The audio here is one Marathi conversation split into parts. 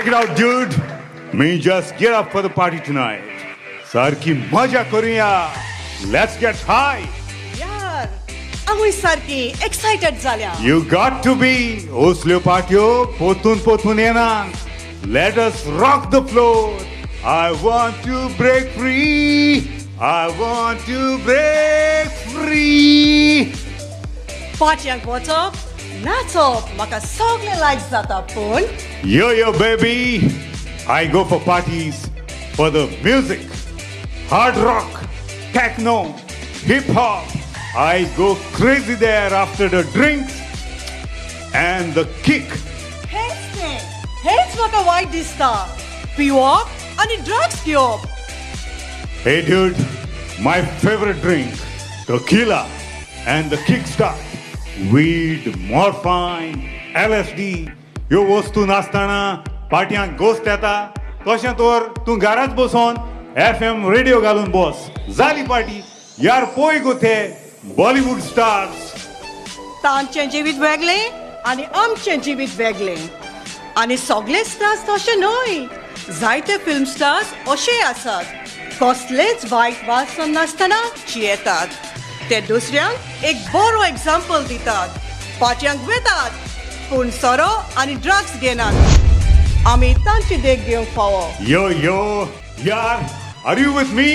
it out, dude. Me just get up for the party tonight. सारखी मजा करूया. Let's get high. यार आम्ही सारखी एक्साइटेड झाल्या. You got to be. असल्यो पार्ट्यो पोतून येणार. Let us rock the floor. I want to break free. I want to break free. पार्ट्यांक वचप नाचप म्हाका सगळे लायक जाता पूण Yo, baby. I go for parties for the music. Hard rock, techno, hip hop. I go crazy there after the drinks and the kick. हेच म्हाका वायट दिसता. पिवप आनी ड्रग्स घेवप. Hey, dude, my favorite drink, tequila and the kickstart. Weed, morphine, LSD. ह्यो वस्तू नासतना पार्ट्यांक गोस्ट येता. तशें तर तूं घराच बसोन FM रेडिओ घालून बस. जाली पार्टी. यार पळय गो ते बॉलिवूड स्टार्स. तांचें जिवीत वेगळें आनी आमचें जिवीत वेगळें. आनी सगळे स्टार्स तशे न्हय. जायते फिल्म स्टार्स अशेय आसात. कसलेच वायट वासन नासतना जियेतात. ते दुसऱ्यांक एक बरो एग्जाम्पल दितात. पार्ट्यांक वेतात पूण सोरो आनी ड्रग्स घेनात. आमी तांची देख घेवंक फावो. Yo, यार, are you with me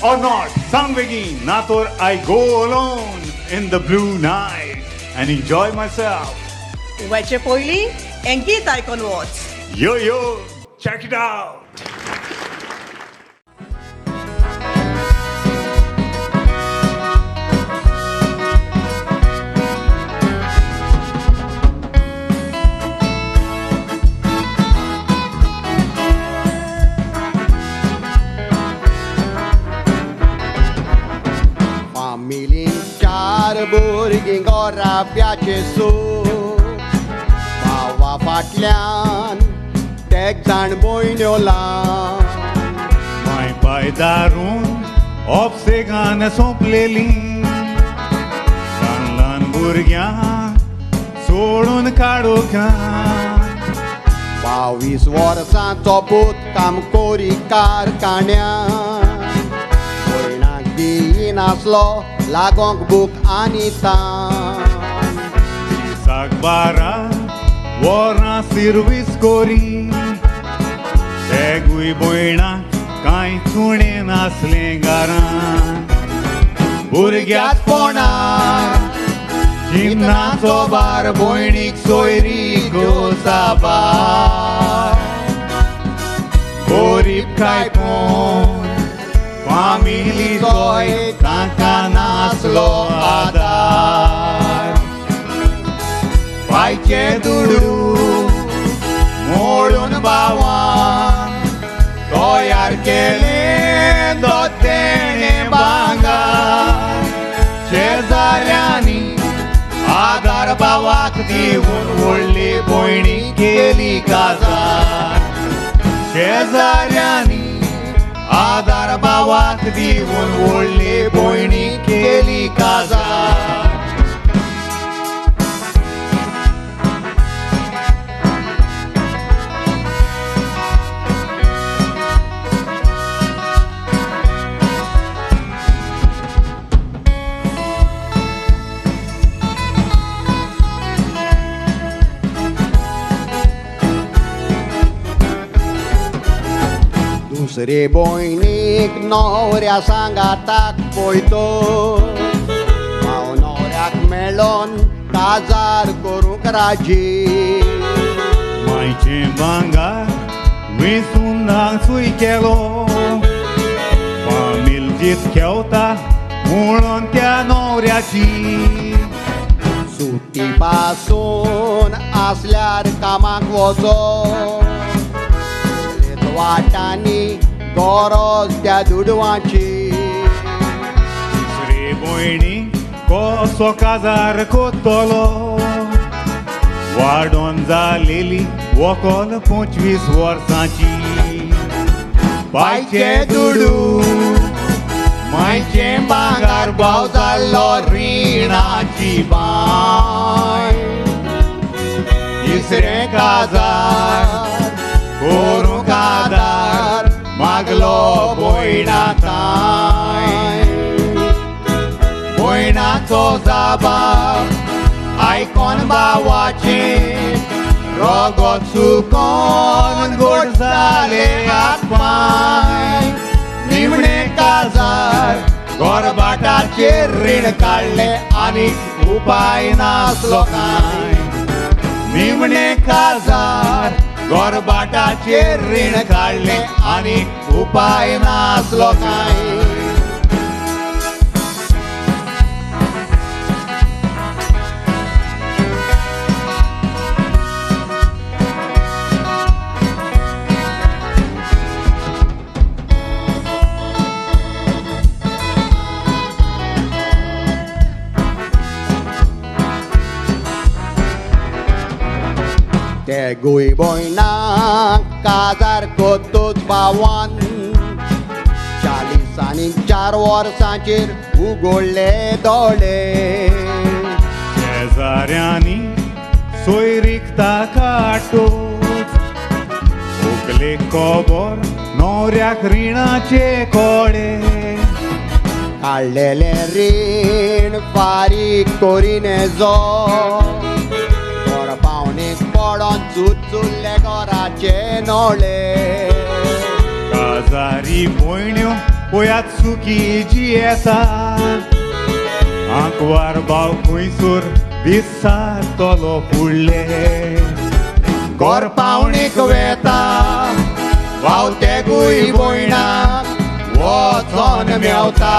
or not? सांग बेगीन. ना तर I go alone in the blue night and enjoy myself. वेचे पयलीं हें गीत आयकून वच. Yo, check it out. Familin चार भुरगीं गोराब्याचे सूख. भावा फाटल्यान तेग जाण भयण्यो लावन. माय पाय दारून ऑप्सेगान सोंपलेली. ल्हान भुरग्यांक सोडून काडूंक ना. 22 वर्सांचो पूत काम कोरी कारखान्यान. भयणाक दिनासलो लागोंक बूक आनी तान. दिसाक 12 वरां सर्वीस कोरी. तेगूय भयणाक कांय चुणें नासलें घरान. भुरग्याच पोणार जिन्नाचो बार भयणीक सोयरी गोसाबार. गरीब काय कोण फामिली गोय तांकां नासलो आदार. पायचे दुडू मोडून भावान तयार केले दोतेणे भांगार. शेजाऱ्यांनी आदार भावाक दिवून व्हडली भयणी केली काजार. शेजाऱ्यांनी आदार भावाक दिवून व्हडली भयणी केली काजार. दुसरे भयणीक न्हवऱ्या सांगाताक पळयतो. हांव न्हवऱ्याक मेळोन काजार करूंक राजी. मायचें भांगार वेचून नासूय केलो. फामील जीत खेवता म्हणून त्या न्हवऱ्याची. सुटी पासून आसल्यार कामाक वचो. वाटांनी गरज त्या दुडवाची. दुसरे भयणी कसो काजार कोत्तलो. वाडोन जालेली व्हंकल 25 वर्सांची. पायचे दुडू मायचें भांगार भाव जाल्लो रिणाची बाय. तिसरें काजार करूंक आदार मागलो भयणाताय. भयणाचो जाबाब आयकोन भावाचे रगत सुकोन गोड जाले हात-पाय. निमणे काजार गोरबाटाचेर रीण काडले आनी उपाय नासलो कांय. निमणे काजार गोरबाटाचेर रीण काडले आनी उपाय नासलो कांय. तेगूय भयणाक काजार कोत्तूच भावान 40 आनी 4 वर्सांचेर उगडले दोळे. शेजाऱ्यांनी सोयरीक ताका आटोच उगले खबर न्हवऱ्याक रिणाचे कोडे. काडलेले रीण फारीक कोरीने जो पावणेक पडोन चुचुल्ले घराचे नोळे. काजारी भयण्यो पयात सुखी जी येता आंकवार भाव खंयसर विसारतलो फुडले. गोर पावणेक वेता भाव तेगूय भयणाक वचोन मेवता.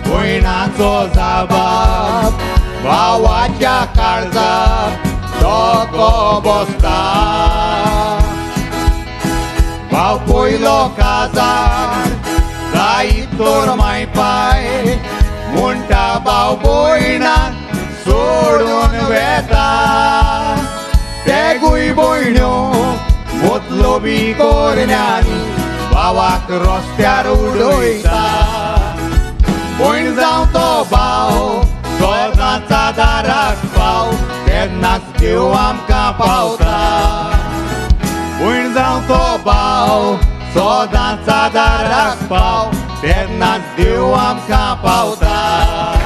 भयणाचो जाबाब भावाच्या काळजाक धोको बसता. भाव पयलो काजार जायत तर मायपाय म्हणटा भाव भयणाक सोडून वेता. तेगूय भयण्यो मोतलो बी कोरण्यांनी भावाक रस्त्यार उडयता. भयण जावं तो भाव सोदांचा दाराक पाव तेन्नाच देव आमकां पावता. भयण जावं तो भाव सोदांचा दाराक पाव तेन्नाच देव आमकां पावता.